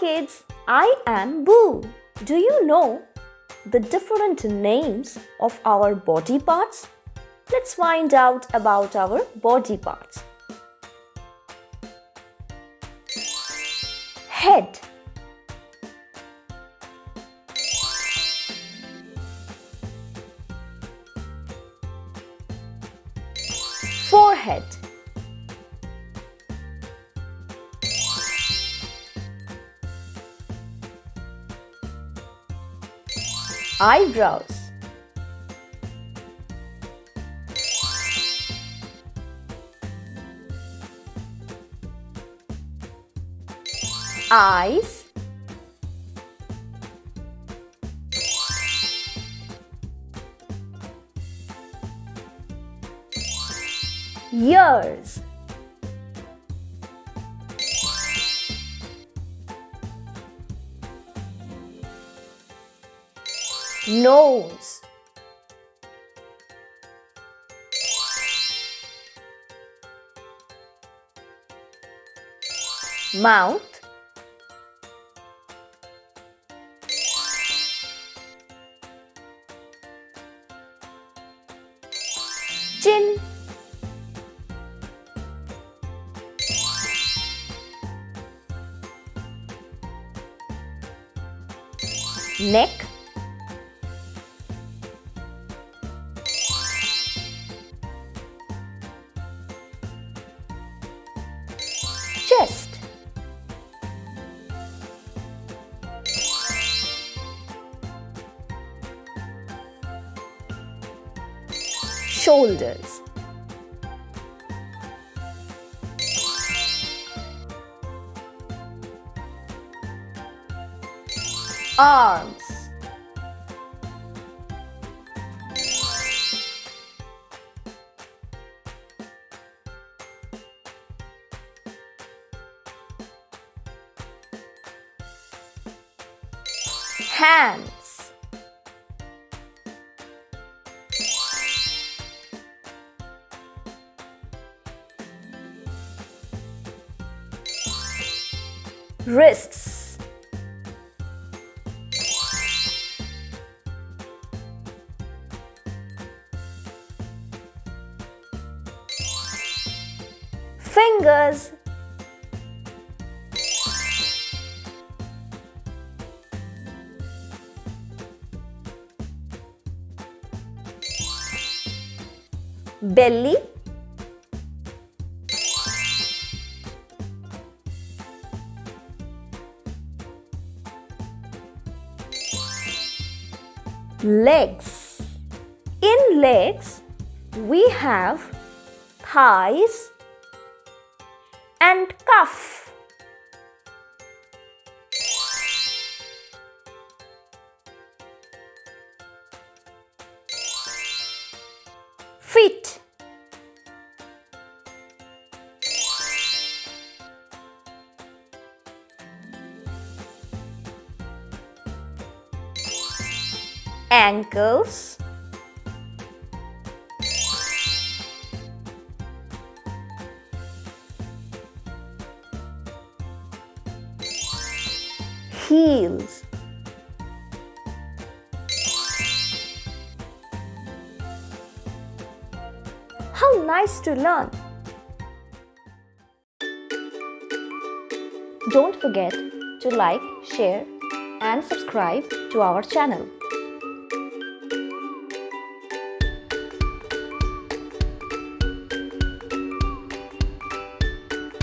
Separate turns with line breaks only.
kids, I am Boo. Do you know the different names of our body parts? Let's find out about our body parts. Head, forehead, eyebrows, eyes, ears, nose, mouth, chin, neck, chest, shoulders, arms, hands, wrists, fingers, belly, legs. In legs, we have thighs and cuff. Feet, ankles, heels, how nice to learn! Don't forget to like, share and subscribe to our channel.